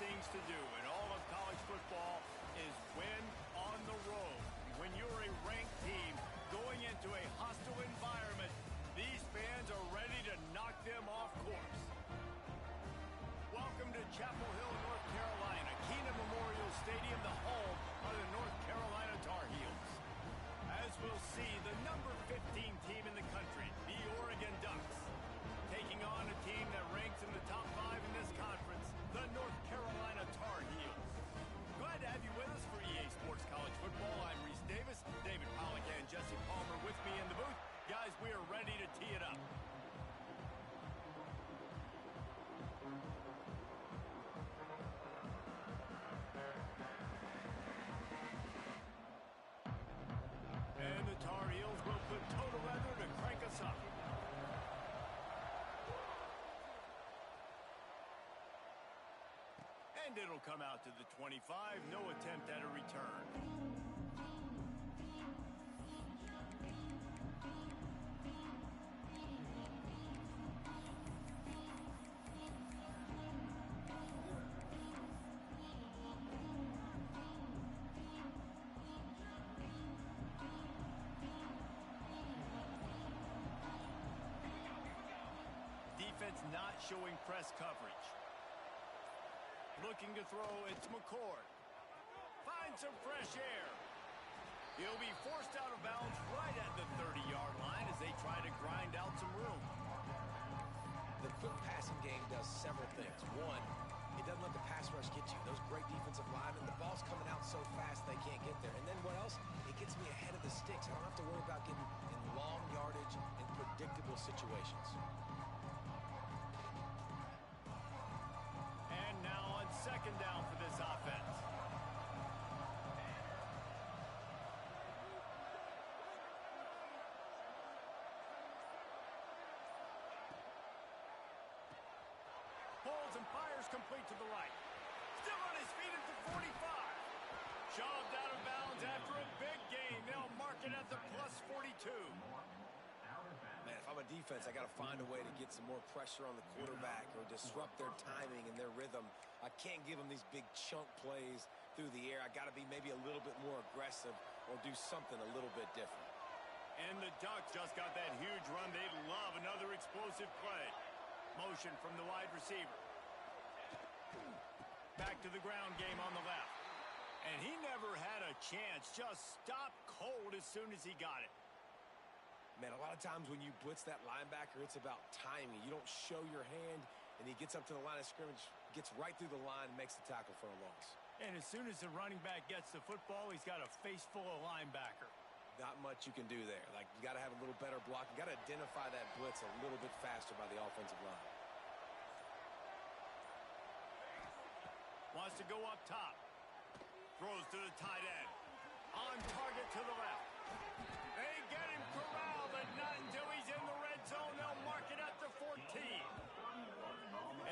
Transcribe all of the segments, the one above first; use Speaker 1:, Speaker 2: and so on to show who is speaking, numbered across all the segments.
Speaker 1: things to do in all of college football is win on the road. When you're a ranked team going into a hostile environment, these fans are ready to knock them off course. Welcome to Chapel Hill, North Carolina, Keenan Memorial Stadium, the home of the North Carolina Tar Heels. As we'll see, the number 15 team in the country, the Oregon Ducks, taking on a team that ranks in the top 5 in this conference, the North Carolina Tar Heels. Glad to have you with us for EA Sports College Football. I'm Reese Davis, David Pollock and Jesse Palmer with me in the booth. Guys, we are ready to tee it up. And the Tar Heels will put total leather to crank us up. And it'll come out to the 25. No attempt at a return. Defense not showing press coverage. Looking to throw, it's McCord. Finds some fresh air. He'll be forced out of bounds right at the 30-yard line as they try to grind out some room.
Speaker 2: The quick passing game does several things. One, it doesn't let the pass rush get you. Those great defensive linemen, the ball's coming out so fast they can't get there. And then what else? It gets me ahead of the sticks. I don't have to worry about getting in long yardage and predictable situations.
Speaker 1: Now on second down for this offense. Pulls and fires complete to the right. Still on his feet at the 45. Shoved out of bounds after a big gain. They'll mark it at the plus 42.
Speaker 2: Man, if I'm a defense, I got to find a way to get some more pressure on the quarterback or disrupt their timing and their rhythm. I can't give them these big chunk plays through the air. I got to be maybe a little bit more aggressive or do something a little bit different.
Speaker 1: And the Ducks just got that huge run. They'd love another explosive play. Motion from the wide receiver. Back to the ground game on the left. And he never had a chance. Just stopped cold as soon as he got it.
Speaker 2: Man, a lot of times when you blitz that linebacker, it's about timing. You don't show your hand, and he gets up to the line of scrimmage, gets right through the line, and makes the tackle for a loss.
Speaker 1: And as soon as the running back gets the football, he's got a face full of linebacker.
Speaker 2: Not much you can do there. Like, you got to have a little better block. You got to identify that blitz a little bit faster by the offensive line.
Speaker 1: Wants to go up top. Throws to the tight end. On target to the left. They get him corralled, but not until he's in the red zone. They'll mark it at the 14.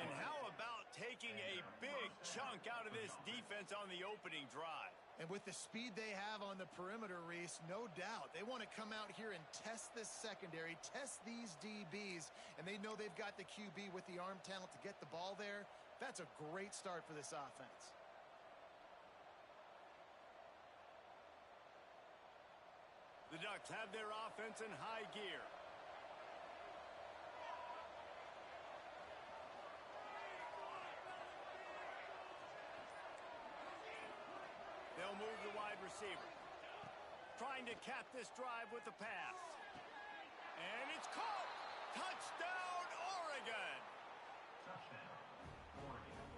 Speaker 1: And how about taking a big chunk out of this defense on the opening drive?
Speaker 3: And with the speed they have on the perimeter, Reese, no doubt. They want to come out here and test this secondary, test these DBs, and they know they've got the QB with the arm talent to get the ball there. That's a great start for this offense.
Speaker 1: The Ducks have their offense in high gear. They'll move the wide receiver. Trying to cap this drive with the pass. And it's caught! Touchdown, Oregon!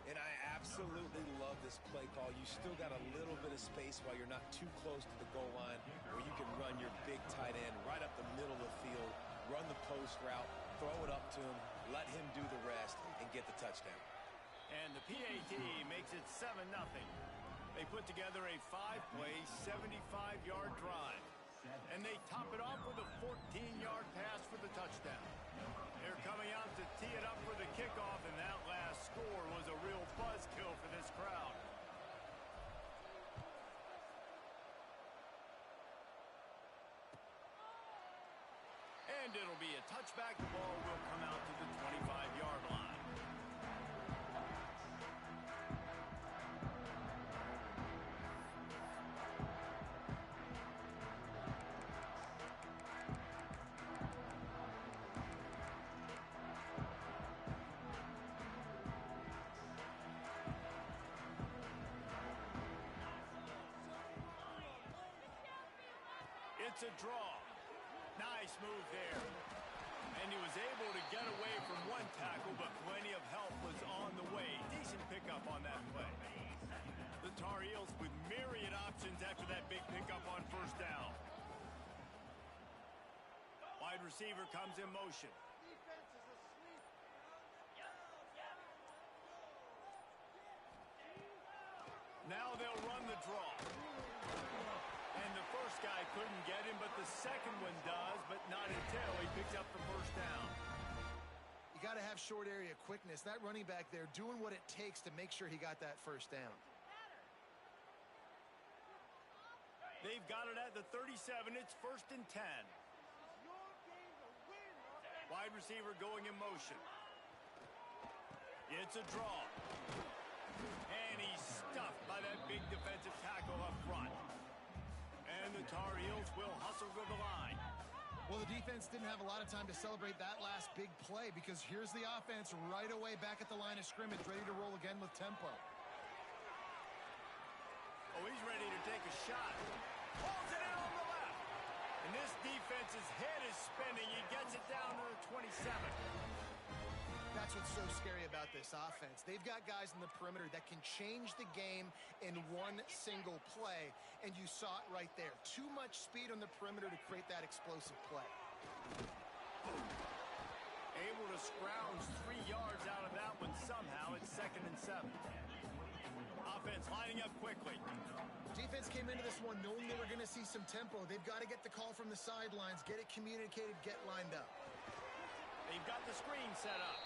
Speaker 2: And I absolutely love this play call. You still got a little bit of space while you're not too close to the goal line where you can run your big tight end right up the middle of the field, run the post route, throw it up to him, let him do the rest, and get the touchdown.
Speaker 1: And the PAT makes it 7-0. They put together a 5-play, 75-yard drive. And they top it off with a 14-yard pass for the touchdown. They're coming out to tee it up for the kickoff, and that last score was a real buzzkill for this crowd. And it'll be a touchback. The ball will come out to the 25-yard line. It's a draw. Nice move there. And he was able to get away from one tackle, but plenty of help was on the way. Decent pickup on that play. The Tar Heels with myriad options after that big pickup on first down. Wide receiver comes in motion. Now they'll run the draw. And the first guy couldn't get him, but the second one does, but not until he picks up the first down.
Speaker 3: You got to have short area quickness. That running back there doing what it takes to make sure he got that first down.
Speaker 1: They've got it at the 37. It's 1st and 10. Wide receiver going in motion. It's a draw. And he's stuffed by that big defensive tackle up front. And the Tar Heels will hustle to the line.
Speaker 3: Well, the defense didn't have a lot of time to celebrate that last big play because here's the offense right away back at the line of scrimmage, ready to roll again with tempo.
Speaker 1: Oh, he's ready to take a shot. Pulls it in on the left. And this defense's head is spinning. He gets it down to the 27.
Speaker 3: That's what's so scary about this offense. They've got guys in the perimeter that can change the game in one single play, and you saw it right there. Too much speed on the perimeter to create that explosive play.
Speaker 1: Able to scrounge 3 yards out of that one somehow. It's 2nd and 7. Offense lining up quickly.
Speaker 3: Defense came into this one knowing they were going to see some tempo. They've got to get the call from the sidelines, get it communicated, get lined up.
Speaker 1: They've got the screen set up.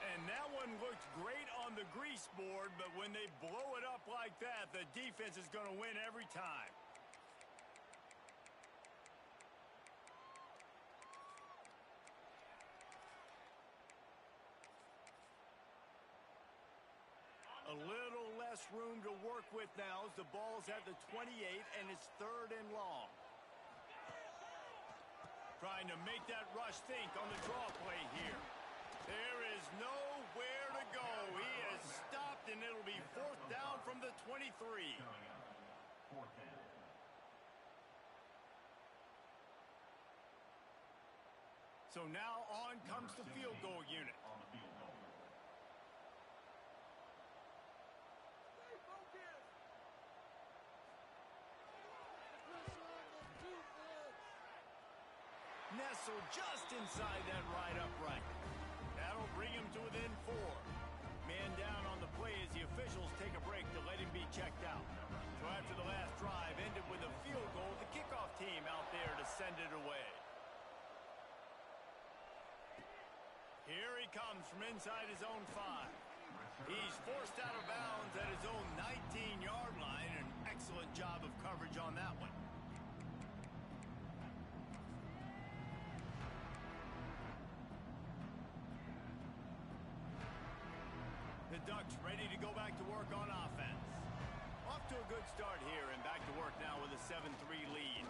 Speaker 1: And that one looked great on the grease board, but when they blow it up like that, the defense is going to win every time. A little less room to work with now as the ball's at the 28 and it's 3rd and long. Trying to make that rush think on the draw play here. There is nowhere to go. He has stopped, and it'll be 4th down from the 23. So now on comes the field goal unit. Nestled just inside that right upright. That'll bring him to within 4. Man down on the play as the officials take a break to let him be checked out. So after the last drive ended with a field goal, the kickoff team out there to send it away. Here he comes from inside his own 5. He's forced out of bounds at his own 19-yard line. An excellent job of coverage on that one. The Ducks ready to go back to work on offense. Off to a good start here and back to work now with a 7-3 lead.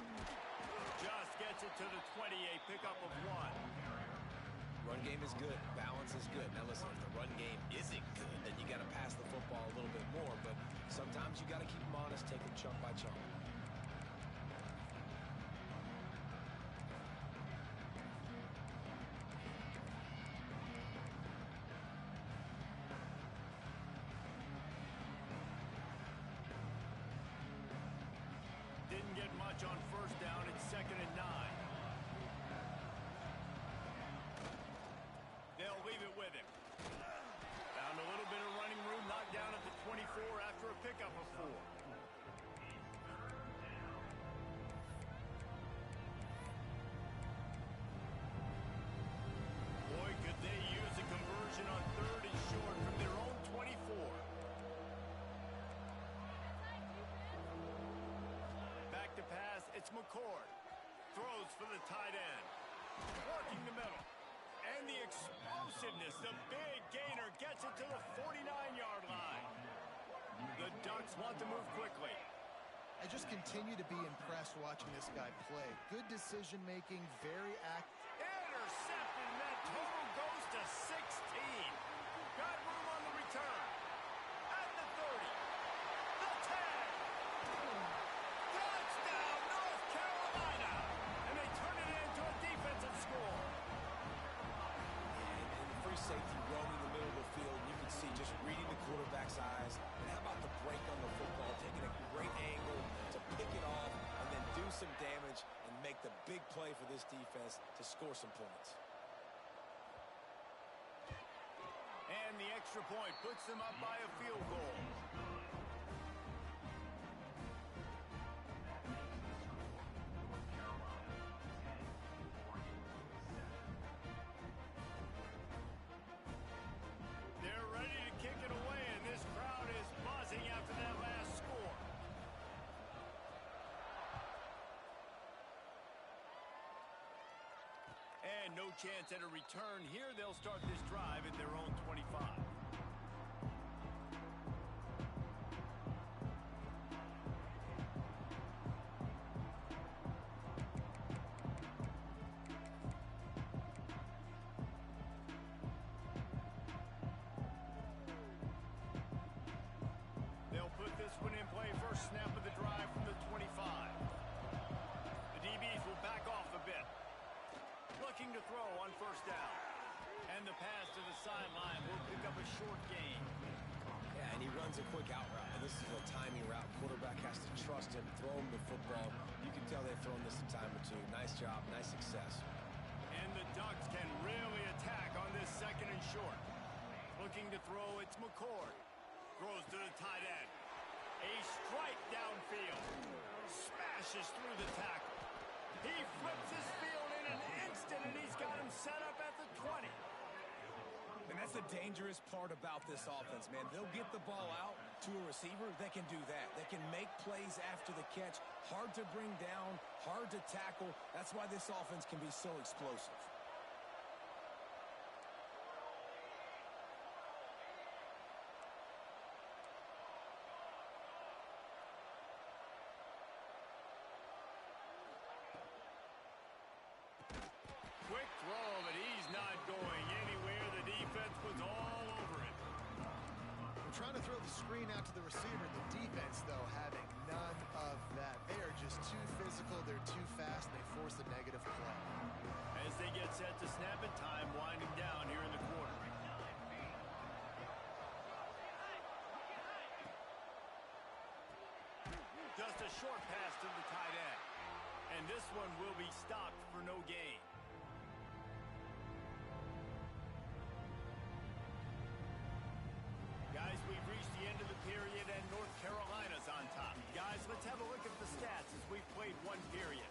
Speaker 1: Just gets it to the 28, pickup of 1.
Speaker 2: Run game is good. Balance is good. Now listen, if the run game isn't good, then you got to pass the football a little bit more. But sometimes you got to keep them honest, take them chunk by chunk.
Speaker 1: Didn't get much on first down. It's 2nd and 9. They'll leave it with him. Found a little bit of running room, knocked down at the 24 after a pickup of 4. Boy, could they use a conversion on 3rd and short from their own 24. Back to pass, it's McCord. Throws for the tight end. Working the middle. And the explosiveness, the big gainer gets it to the 49-yard line. The Ducks want to move quickly.
Speaker 3: I just continue to be impressed watching this guy play. Good decision-making, very active.
Speaker 1: Intercepted, and that total goes to 16. Got room on the return. At the 30. The 10. Touchdown, North Carolina.
Speaker 2: quarterback's eyes. And how about the break on the football, taking a great angle to pick it off and then do some damage and make the big play for this defense to score some points.
Speaker 1: And the extra point puts them up by a field goal. They're ready to kick it away, and this crowd is buzzing after that last score. And no chance at a return here. They'll start this drive at their own 25. They'll put this one in play. First snap of the drive from the 25. The DBs will back off a bit. Looking to throw on first down. And the pass to the sideline will pick up a short gain.
Speaker 2: Yeah, and he runs a quick out route. And this is a timing route. Quarterback has to trust him, throw him the football. You can tell they've thrown this a time or two. Nice job, nice success.
Speaker 1: And the Ducks can really attack on this second and short. Looking to throw, it's McCord. Throws to the tight end. A strike downfield. Smashes through the tackle. He flips his field in an instant, and he's got him set up at the 20.
Speaker 2: And that's the dangerous part about this offense, man. They'll get the ball out to a receiver. They can do that. They can make plays after the catch. Hard to bring down, hard to tackle. That's why this offense can be so explosive.
Speaker 1: Quick throw, but he's not going anywhere. The defense was all over it.
Speaker 3: We're trying to throw the screen out to the receiver. The defense, though, having none of that. They are just too physical. They're too fast. And they force a negative play.
Speaker 1: As they get set to snap it, time winding down here in the quarter. Just a short pass to the tight end. And this one will be stopped for no gain. Guys, we've reached the end of the period, and North Carolina's on top. Guys, let's have a look at the stats as we've played one period.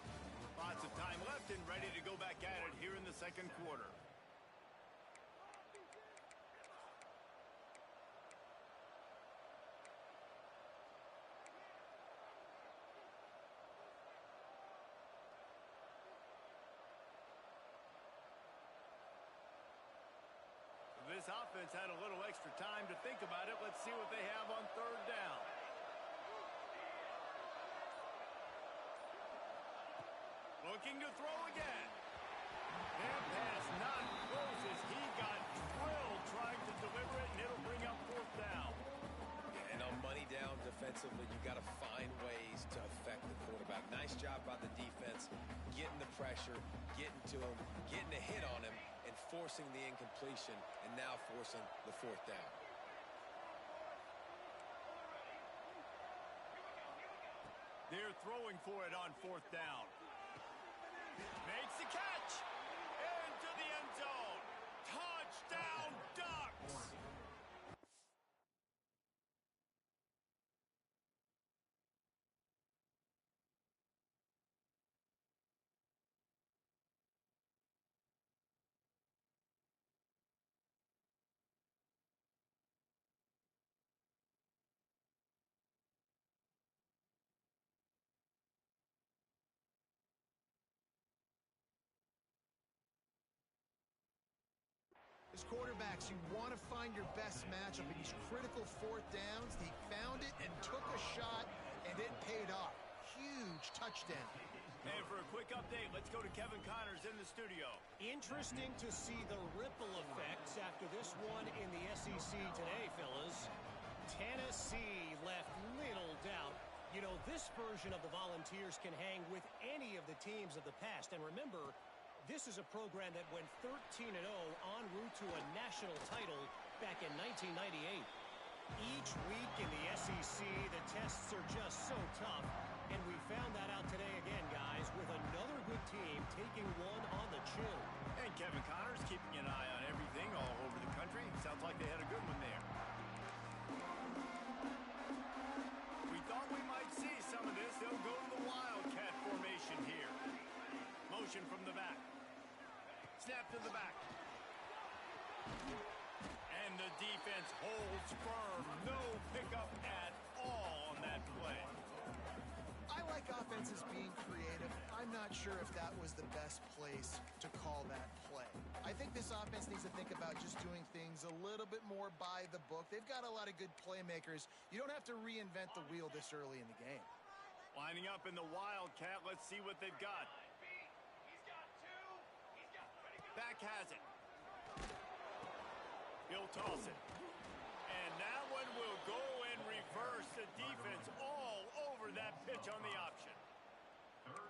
Speaker 1: Lots of time left and ready to go back at it here in the second quarter. This offense had a little extra time to think about it. Let's see what they have on third down. Looking to throw again. That pass not close as he got drilled trying to deliver it, and it'll bring up fourth down.
Speaker 2: And on money down defensively, you got to find ways to affect the quarterback. Nice job by the defense, getting the pressure, getting to him, getting a hit on him, and forcing the incompletion, and now forcing the fourth down.
Speaker 1: They're throwing for it on fourth down. Makes the catch. Into the end zone. Touchdown, Ducks.
Speaker 3: As quarterbacks, you want to find your best matchup in these critical fourth downs. He found it and took a shot, and it paid off. Huge touchdown.
Speaker 1: And for a quick update, let's go to Kevin Connors in the studio.
Speaker 4: Interesting to see the ripple effects after this one in the SEC today, fellas. Tennessee left little doubt. You know, this version of the Volunteers can hang with any of the teams of the past. And remember, this is a program that went 13-0 en route to a national title back in 1998. Each week in the SEC, the tests are just so tough. And we found that out today again, guys, with another good team taking one on the chin.
Speaker 1: And Kevin Connors keeping an eye on everything all over the country. Sounds like they had a good one there. We thought we might see some of this. They'll go to the Wildcat formation here. Motion from the back. Snap to the back. And the defense holds firm. No pickup at all on that play.
Speaker 3: I like offenses being creative. I'm not sure if that was the best place to call that play. I think this offense needs to think about just doing things a little bit more by the book. They've got a lot of good playmakers. You don't have to reinvent the wheel this early in the game.
Speaker 1: Lining up in the Wildcat. Let's see what they've got. Back has it. He'll toss it. And that one will go and reverse the defense all over that pitch on the option.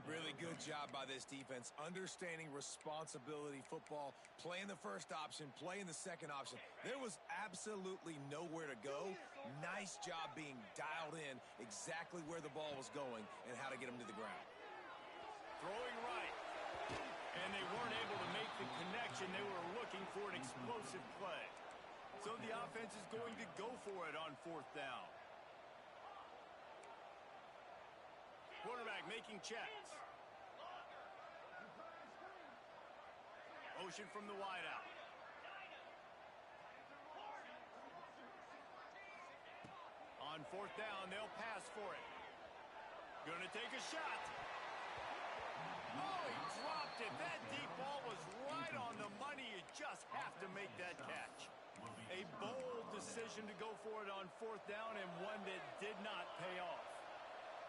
Speaker 2: Really good job by this defense, understanding responsibility football, playing the first option, playing the second option. There was absolutely nowhere to go. Nice job being dialed in exactly where the ball was going and how to get him to the ground.
Speaker 1: Throwing right. And they weren't able to make the connection. They were looking for an explosive play. So the offense is going to go for it on fourth down. Quarterback making checks. Motion from the wideout. On fourth down, they'll pass for it. Gonna take a shot. Oh, he dropped it. That deep ball was right on the money. You just have to make that catch. A bold decision to go for it on fourth down and one that did not pay off.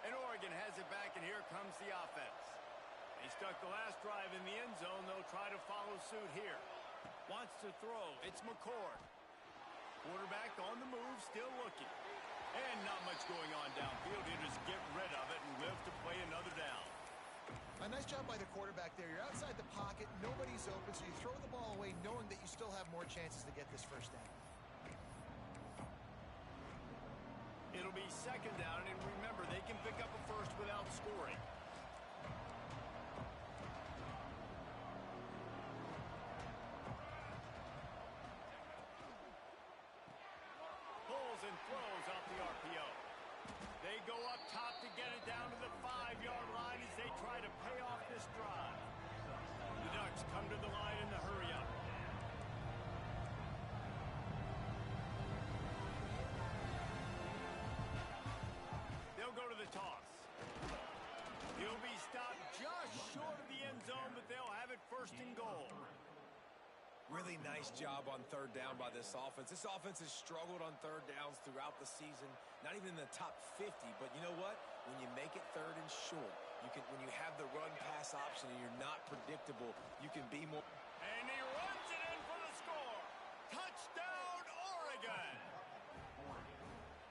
Speaker 1: And Oregon has it back, and here comes the offense. They stuck the last drive in the end zone. They'll try to follow suit here. Wants to throw. It's McCord. Quarterback on the move, still looking. And not much going on downfield. He'll just get rid of it and live to play another down.
Speaker 3: A nice job by the quarterback there. You're outside the pocket. Nobody's open, so you throw the ball away knowing that you still have more chances to get this first down.
Speaker 1: It'll be second down, and remember, they can pick up a first without scoring. Pulls and throws off the RPO. They go up top to get it down to the 5-yard line as they try to pay off this drive. The Ducks come to the line in the hurry-up. They'll go to the toss. He'll be stopped just short of the end zone, but they'll have it first and goal.
Speaker 2: Really nice job on third down by this offense. This offense has struggled on third downs throughout the season, not even in the top 50. But you know what? When you make it third and short, when you have the run-pass option and you're not predictable, you can be more.
Speaker 1: And he runs it in for the score. Touchdown, Oregon.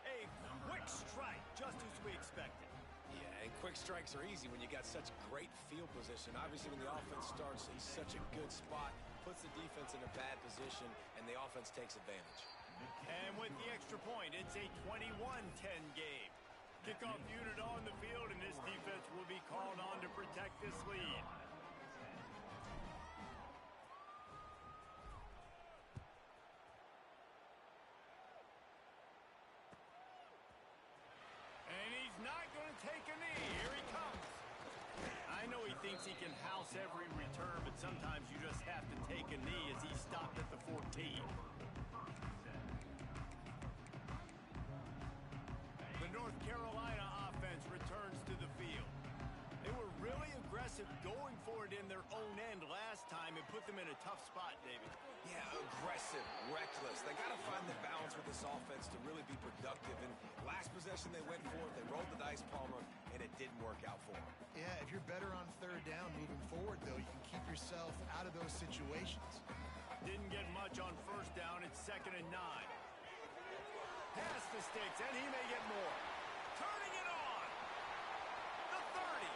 Speaker 1: A quick strike, just as we expected.
Speaker 2: Yeah, and quick strikes are easy when you got such great field position. Obviously, when the offense starts in such a good spot, puts the defense in a bad position, and the offense takes advantage.
Speaker 1: And with the extra point, it's a 21-10 game. Kickoff unit on the field, and this defense will be called on to protect this lead. And he's not going to take a knee. Here he comes. I know he thinks he can house every return, but sometimes you just have to take a knee as he stopped at the 14. The North Carolina offense returns to the field. They were really aggressive going for it in their own end last time and put them in a tough spot, David.
Speaker 2: Yeah, aggressive, reckless. They got to find the balance with this offense to really be productive. And last possession they went for it, they rolled the dice, Palmer, and it didn't work out for them.
Speaker 3: Yeah, if you're better on third down moving forward, though, you can keep yourself out of those situations.
Speaker 1: Didn't get much on first down. It's 2nd and 9. Pass the sticks, and he may get more. Turning it on. The 30.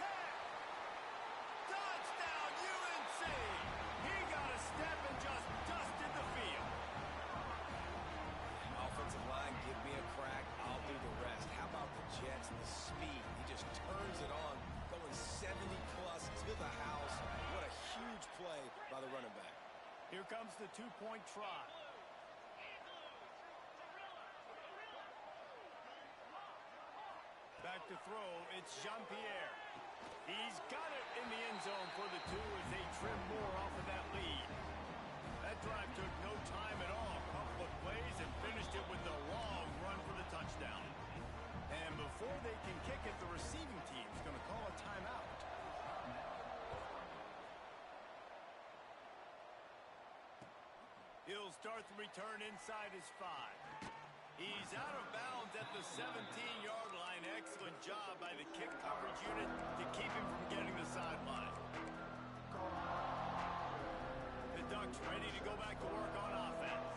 Speaker 1: 10. Touchdown, UNC. He got a step and just dusted the field. Here comes the two-point try. Back to throw, it's Jean-Pierre. He's got it in the end zone for the two as they trim more off of that lead. That drive took no time at all. Couple of plays and finished it with a long run for the touchdown. And before they can kick it, the receiving team's going to call a timeout. He'll start the return inside his 5. He's out of bounds at the 17-yard line. Excellent job by the kick coverage unit to keep him from getting the sideline. The Ducks ready to go back to work on offense.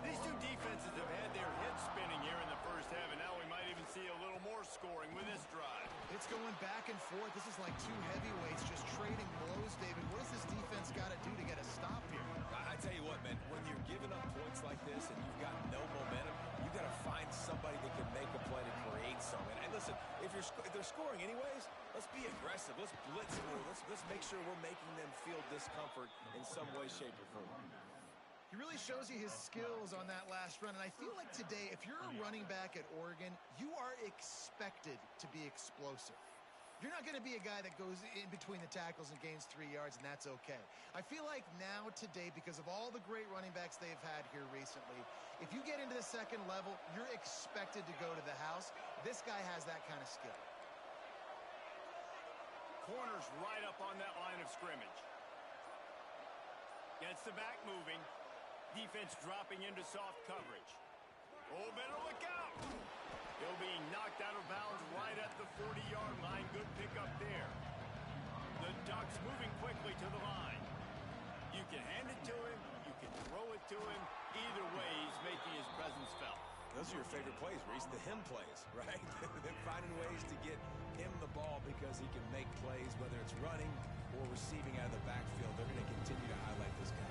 Speaker 1: These two defenses have had their heads spinning here in the first half, and now we might even see a little more scoring with this drive.
Speaker 3: It's going back and forth. This is like two heavyweights just trading blows, David. What does this defense got to do to get a stop here?
Speaker 2: I tell you what, man, when you're giving up points like this and you've got no momentum, you've got to find somebody that can make a play to create something. And listen, if they're scoring anyways, let's be aggressive. Let's blitz more. Let's make sure we're making them feel discomfort in some way, shape, or form.
Speaker 3: He really shows you his skills on that last run. And I feel like today, if you're a running back at Oregon, you are expected to be explosive. You're not going to be a guy that goes in between the tackles and gains 3 yards, and that's okay. I feel like now today, because of all the great running backs they've had here recently, if you get into the second level, you're expected to go to the house. This guy has that kind of skill.
Speaker 1: Corners right up on that line of scrimmage. Gets the back moving. Defense dropping into soft coverage. Oh, better look out. He'll be knocked out of bounds right at the 40-yard line. Good pickup there. The Ducks moving quickly to the line. You can hand it to him. You can throw it to him. Either way, he's making his presence felt.
Speaker 2: Those are your favorite plays, Reese, the him plays, right? Finding ways to get him the ball because he can make plays, whether it's running or receiving out of the backfield. They're going to continue to highlight this guy.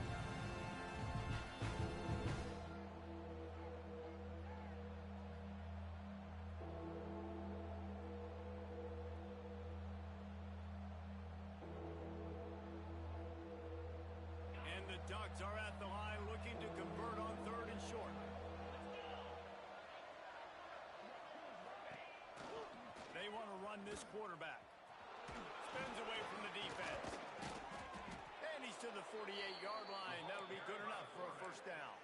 Speaker 1: The Ducks are at the line looking to convert on 3rd and short. They want to run this quarterback. Spins away from the defense. And he's to the 48-yard line. That'll be good enough for a first down.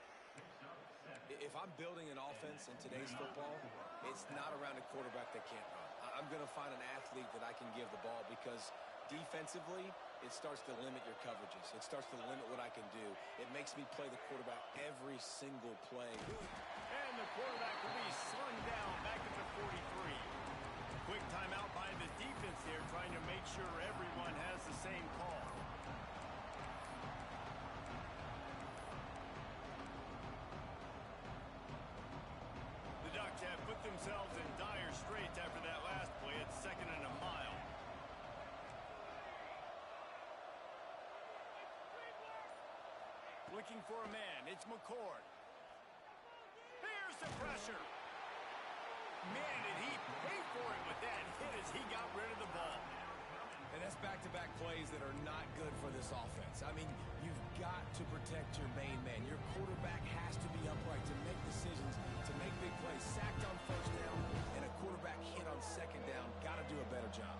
Speaker 2: If I'm building an offense in today's football, it's not around a quarterback that can't run. I'm going to find an athlete that I can give the ball because defensively, it starts to limit your coverages. It starts to limit what I can do. It makes me play the quarterback every single play.
Speaker 1: And the quarterback will be slung down back at the 43. Quick timeout by the defense there, trying to make sure everyone has the same call. The Ducks have put themselves in dire straits after that last play. It's 2nd and a mile. Looking for a man. It's McCord. Here's the pressure. Man, did he pay for it with that hit as he got rid of the ball.
Speaker 2: And that's back-to-back plays that are not good for this offense. I mean, you've got to protect your main man. Your quarterback has to be upright to make decisions, to make big plays. Sacked on 1st down and a quarterback hit on 2nd down. Got to do a better job.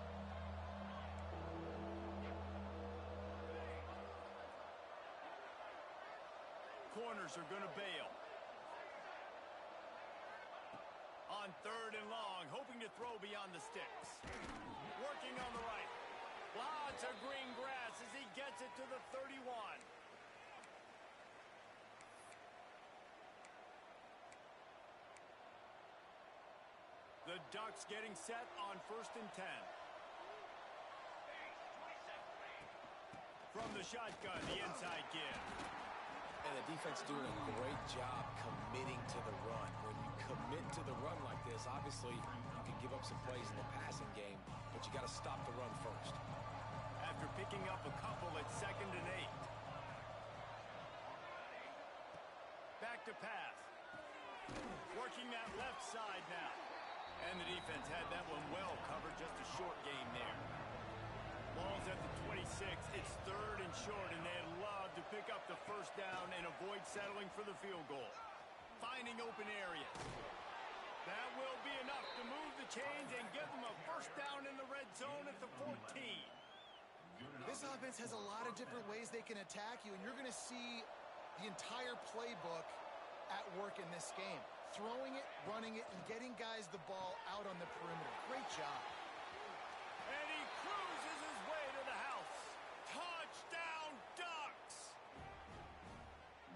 Speaker 1: Corners are going to bail. On 3rd and long, hoping to throw beyond the sticks. Working on the right. Lots of green grass as he gets it to the 31. The Ducks getting set on 1st and 10. From the shotgun, the inside give.
Speaker 2: And the defense doing a great job committing to the run. When you commit to the run like this, obviously you can give up some plays in the passing game, but you got to stop the run first.
Speaker 1: After picking up a couple at 2nd and 8. Back to pass. Working that left side now. And the defense had that one well covered, just a short game there. Ball's at the 26. It's 3rd and short, and they'd love to pick up the first down and avoid settling for the field goal. Finding open areas. That will be enough to move the chains and give them a first down in the red zone at the 14.
Speaker 3: This offense has a lot of different ways they can attack you, and you're going to see the entire playbook at work in this game. Throwing it, running it, and getting guys the ball out on the perimeter. Great job.
Speaker 1: And he cruises his way to the house. Touchdown, Ducks!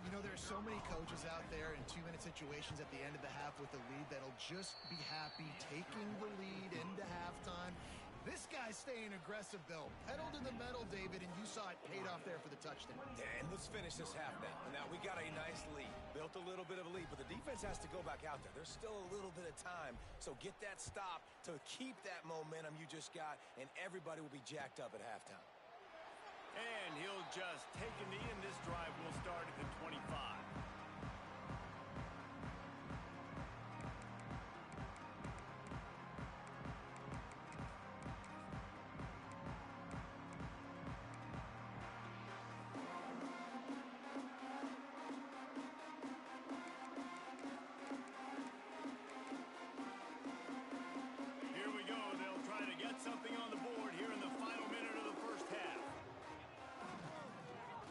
Speaker 3: You know, there are so many coaches out there in two-minute situations at the end of the half with the lead that'll just be happy taking the lead into halftime. This guy's staying aggressive, though. Pedal to the metal, David, and you saw it paid off there for the touchdown.
Speaker 2: Yeah, and let's finish this half now. Now, we got a nice lead. Built a little bit of a lead, but the defense has to go back out there. There's still a little bit of time, so get that stop to keep that momentum you just got, and everybody will be jacked up at halftime.
Speaker 1: And he'll just take a knee, and this drive will start at the 25. Something on the board here in the final minute of the first half.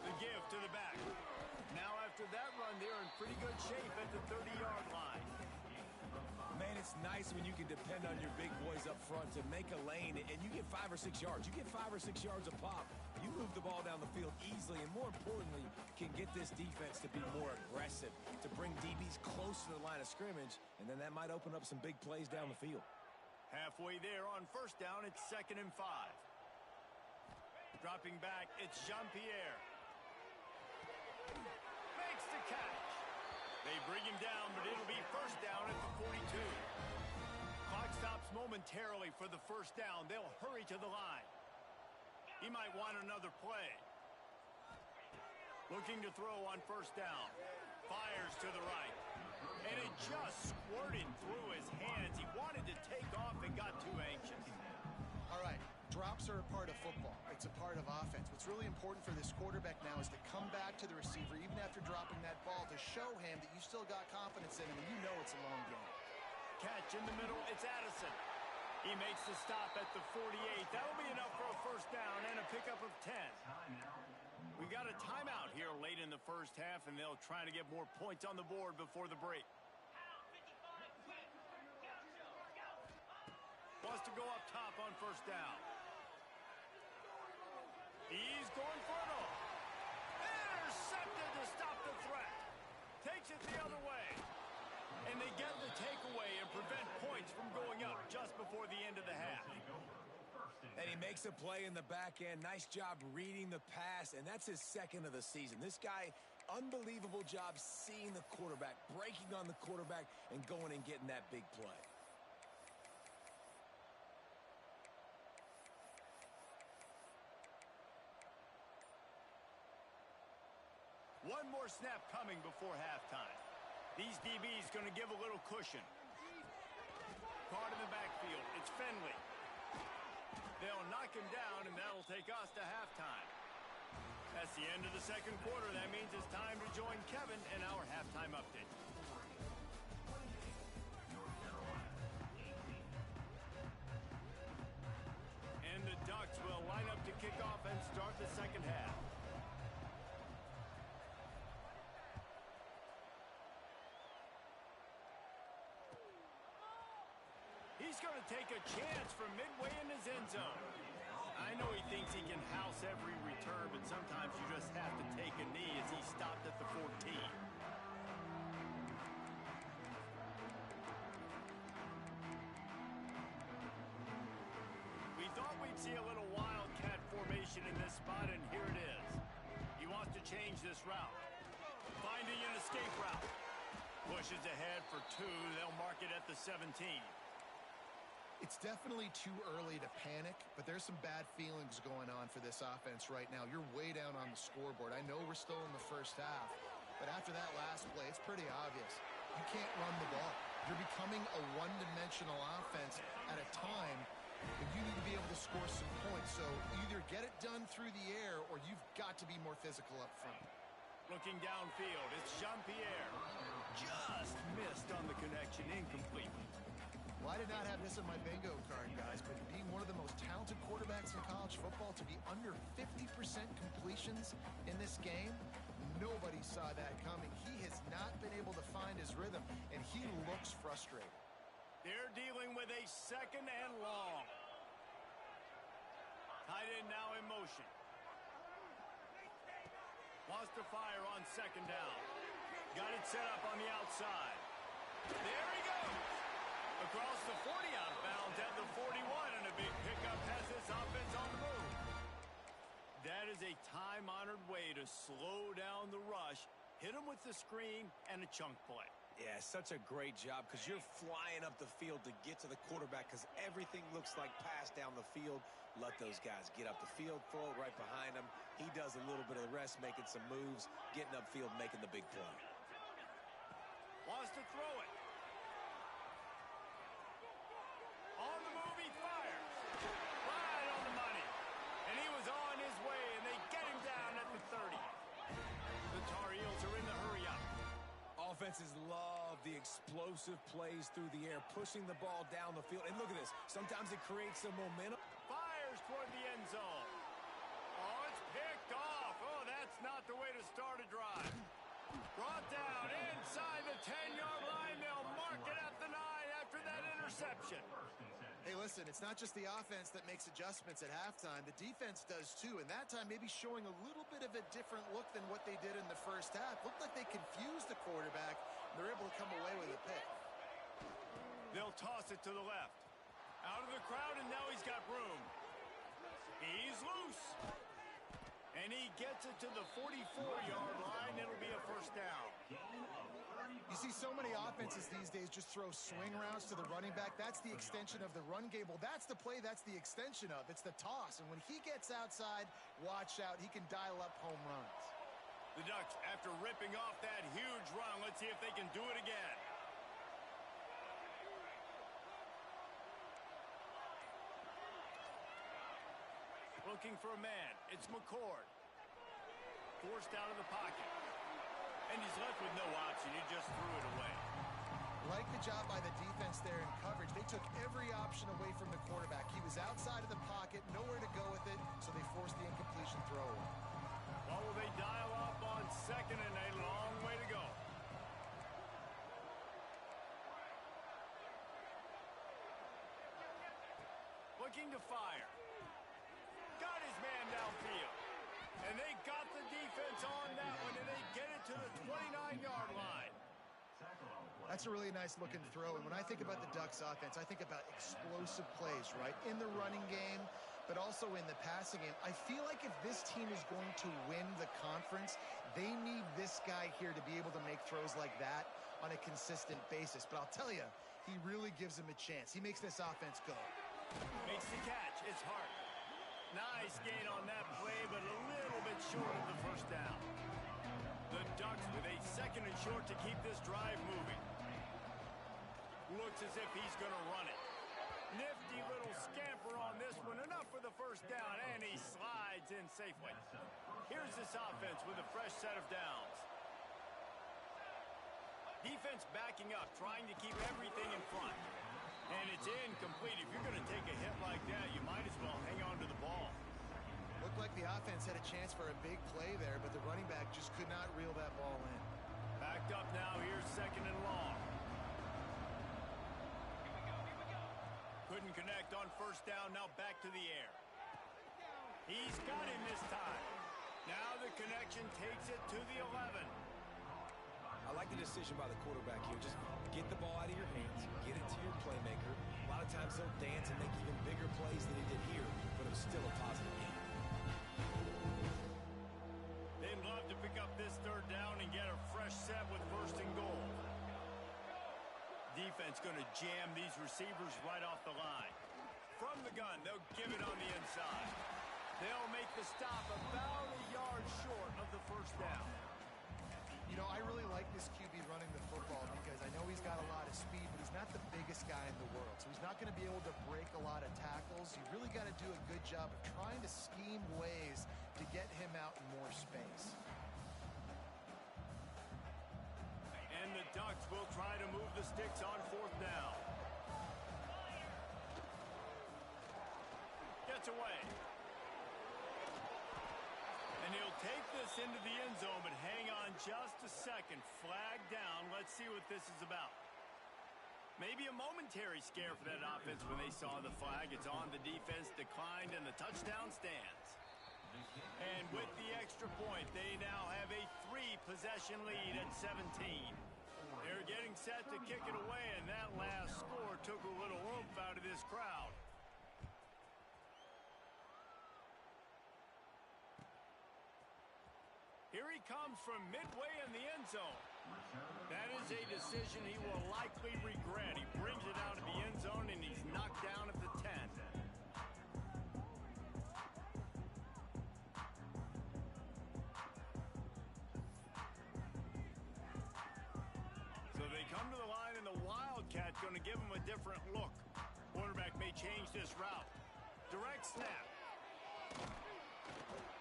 Speaker 1: The give to the back. Now after that run, they're in pretty good shape at the 30-yard line.
Speaker 2: Man, it's nice when you can depend on your big boys up front to make a lane, and you get 5 or 6 yards. You get 5 or 6 yards a pop. You move the ball down the field easily, and more importantly, can get this defense to be more aggressive, to bring DBs close to the line of scrimmage, and then that might open up some big plays down the field.
Speaker 1: Halfway there on first down, it's 2nd and 5. Dropping back, it's Jean-Pierre. Makes the catch. They bring him down, but it'll be first down at the 42. Clock stops momentarily for the first down. They'll hurry to the line. He might want another play. Looking to throw on first down. Fires to the right. And it just squirted through his hands. He wanted to take off and got too anxious.
Speaker 3: All right, drops are a part of football. It's a part of offense. What's really important for this quarterback now is to come back to the receiver, even after dropping that ball, to show him that you still got confidence in him and you know it's a long game.
Speaker 1: Catch in the middle, it's Addison. He makes the stop at the 48. That'll be enough for a first down and a pickup of 10. We got a timeout here late in the first half, and they'll try to get more points on the board before the break. Wants to go up top on first down. He's going for it all. Intercepted to stop the threat. Takes it the other way. And they get the takeaway and prevent points from going up just before the end of the half.
Speaker 2: And he makes a play in the back end. Nice job reading the pass, and that's his 2nd of the season. This guy, unbelievable job seeing the quarterback, breaking on the quarterback, and going and getting that big play.
Speaker 1: One more snap coming before halftime. These DBs going to give a little cushion. Caught in the backfield. It's Finley. They'll knock him down, and that'll take us to halftime. That's the end of the second quarter. That means it's time to join Kevin in our halftime update. And the Ducks will line up to kick off and start the second half. He's going to take a chance from midway in his end zone. I know he thinks he can house every return, but sometimes you just have to take a knee as he stopped at the 14. We thought we'd see a little wildcat formation in this spot, and here it is. He wants to change this route. Finding an escape route. Pushes ahead for 2. They'll mark it at the 17.
Speaker 3: It's definitely too early to panic, but there's some bad feelings going on for this offense right now. You're way down on the scoreboard. I know we're still in the first half, but after that last play, it's pretty obvious. You can't run the ball. You're becoming a one-dimensional offense at a time, and you need to be able to score some points. So either get it done through the air, or you've got to be more physical up front.
Speaker 1: Looking downfield, it's Jean-Pierre. Just missed on the connection, incomplete.
Speaker 3: Well, I did not have this on my bingo card, guys, but being one of the most talented quarterbacks in college football, to be under 50% completions in this game, nobody saw that coming. He has not been able to find his rhythm, and he looks frustrated.
Speaker 1: They're dealing with a second and long. Tight end now in motion. Wants to fire on second down. Got it set up on the outside. There he goes. Across the 40, out of bounds at the 41, and a big pickup has this offense on the move. That is a time-honored way to slow down the rush, hit him with the screen, and a chunk play.
Speaker 2: Yeah, such a great job because you're flying up the field to get to the quarterback because everything looks like pass down the field. Let those guys get up the field, throw it right behind him. He does a little bit of the rest, making some moves, getting upfield, making the big play.
Speaker 1: Wants to throw it. On the move, he fires. Right on the money. And he was on his way, and they get him down at the 30. The Tar Heels are in the hurry-up.
Speaker 2: Offenses love the explosive plays through the air, pushing the ball down the field. And look at this. Sometimes it creates some momentum.
Speaker 1: Fires toward the end zone. Oh, it's picked off. Oh, that's not the way to start a drive. Brought down inside the 10-yard line. They'll mark it at the 9 after that interception.
Speaker 3: Hey, listen, it's not just the offense that makes adjustments at halftime. The defense does too, and that time maybe showing a little bit of a different look than what they did in the first half. Looked like they confused the quarterback. They're able to come away with a pick.
Speaker 1: They'll toss it to the left. Out of the crowd, and now he's got room. He's loose. And he gets it to the 44-yard line. It'll be a first down.
Speaker 3: You see so many offenses these days just throw swing routes to the running back. That's the extension of the run game. Well, that's the play that's the extension of. It's the toss. And when he gets outside, watch out. He can dial up home runs.
Speaker 1: The Ducks, after ripping off that huge run, let's see if they can do it again. Looking for a man. It's McCord. Forced out of the pocket. And he's left with no option. He just threw it away.
Speaker 3: Like the job by the defense there in coverage. They took every option away from the quarterback. He was outside of the pocket, nowhere to go with it, so they forced the incompletion throw away.
Speaker 1: Well, will they dial up on second and a long way to go? Looking to fire. Got his man downfield. And they got the defense on that one, and they get it to the 29-yard line.
Speaker 3: That's a really nice looking throw. And when I think about the Ducks offense, I think about explosive plays, right? In the running game, but also in the passing game. I feel like if this team is going to win the conference, they need this guy here to be able to make throws like that on a consistent basis. But I'll tell you, he really gives them a chance. He makes this offense go.
Speaker 1: Makes the catch. It's Hart. Nice gain on that play, but a little bit short of the first down. The Ducks with a second and short to keep this drive moving. Looks as if he's going to run it. Nifty little scamper on this one. Enough for the first down, and he slides in safely. Here's this offense with a fresh set of downs. Defense backing up, trying to keep everything in front. And it's incomplete. If you're going to take a hit like that, you might as well hang on to the ball.
Speaker 3: Looked like the offense had a chance for a big play there, but the running back just could not reel that ball in.
Speaker 1: Backed up now. Here's second and long. Couldn't connect on first down. Now back to the air. He's got him this time. Now the connection takes it to the 11.
Speaker 2: I like the decision by the quarterback here. Just get the ball out of your hands, get it to your playmaker. A lot of times they'll dance and make even bigger plays than he did here, but it was still a positive game.
Speaker 1: They'd love to pick up this third down and get a fresh set with first and goal. Defense going to jam these receivers right off the line. From the gun, they'll give it on the inside. They'll make the stop about a yard short of the first down.
Speaker 3: You know, I really like this QB running the football because I know he's got a lot of speed, but he's not the biggest guy in the world. So he's not going to be able to break a lot of tackles. You really got to do a good job of trying to scheme ways to get him out in more space.
Speaker 1: sticks on 4th down. Gets away. And he'll take this into the end zone, but hang on just a second. Flag down. Let's see what this is about. Maybe a momentary scare for that offense when they saw the flag. It's on, the defense declined, and the touchdown stands. And with the extra point, they now have a 3-possession lead at 17. They're getting set to kick it away, and that last score took a little oomph out of this crowd. Here he comes from midway in the end zone. That is a decision he will likely regret. He brings it out of the end zone, and he's knocked down at the 10. So they come to the line, and the Wildcat going to give him a different look. Quarterback may change this route. Direct snap.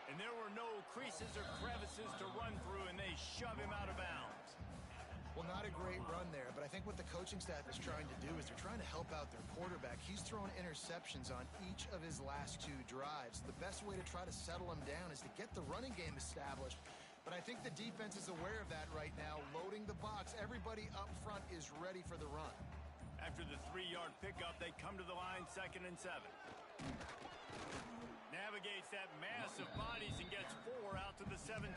Speaker 1: And there were no creases or crevices to run through, and they shove him out of bounds.
Speaker 3: Well, not a great run there, but I think what the coaching staff is trying to do is they're trying to help out their quarterback. He's thrown interceptions on each of his last 2 drives. The best way to try to settle him down is to get the running game established. But I think the defense is aware of that right now, loading the box. Everybody up front is ready for the run.
Speaker 1: After the 3-yard pickup, they come to the line 2nd and 7. Navigates that mass of bodies and gets 4 out to the 17.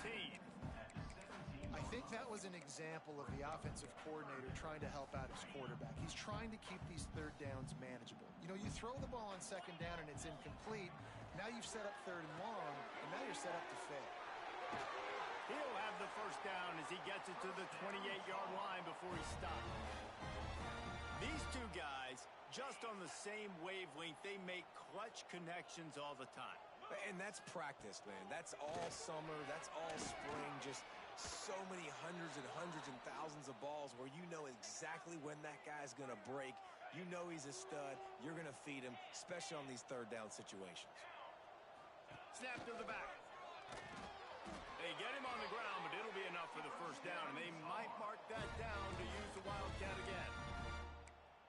Speaker 3: I think that was an example of the offensive coordinator trying to help out his quarterback. He's trying to keep these 3rd downs manageable. You know, you throw the ball on 2nd down and it's incomplete. Now you've set up 3rd and long, and now you're set up to fail.
Speaker 1: He'll have the 1st down as he gets it to the 28-yard line before he stops. These 2 guys, just on the same wavelength, they make clutch connections all the time.
Speaker 2: And that's practice, man. That's all summer. That's all spring. Just so many hundreds and thousands of balls where you know exactly when that guy's going to break. You know he's a stud. You're going to feed him, especially on these 3rd down situations.
Speaker 1: Snap to the back. They get him on the ground, but it'll be enough for the 1st down, and they might mark that down to use the Wildcat again.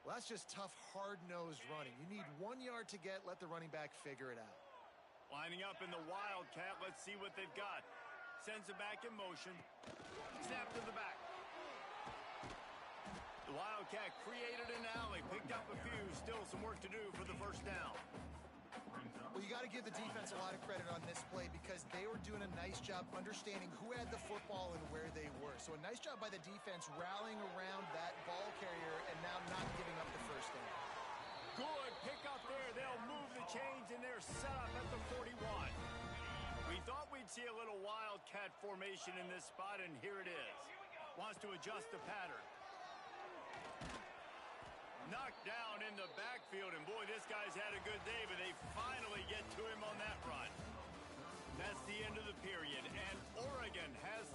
Speaker 3: Well, that's just tough, hard-nosed running. You need 1 yard to get, let the running back figure it out.
Speaker 1: Lining up in the Wildcat, let's see what they've got. Sends it back in motion. Snap to the back. The Wildcat created an alley, picked up a few, still some work to do for the 1st down.
Speaker 3: Well, you got to give the defense a lot of credit on this play because they were doing a nice job understanding who had the football and where they were. So a nice job by the defense rallying around that ball carrier and now not giving up the 1st down.
Speaker 1: Good pick up there. They'll move the chains, and they're set up at the 41. We thought we'd see a little Wildcat formation in this spot, and here it is. Wants to adjust the pattern. Knocked down in the backfield, and boy, this guy's had a good day, but they finally get to him on that run. That's the end of the period, and Oregon has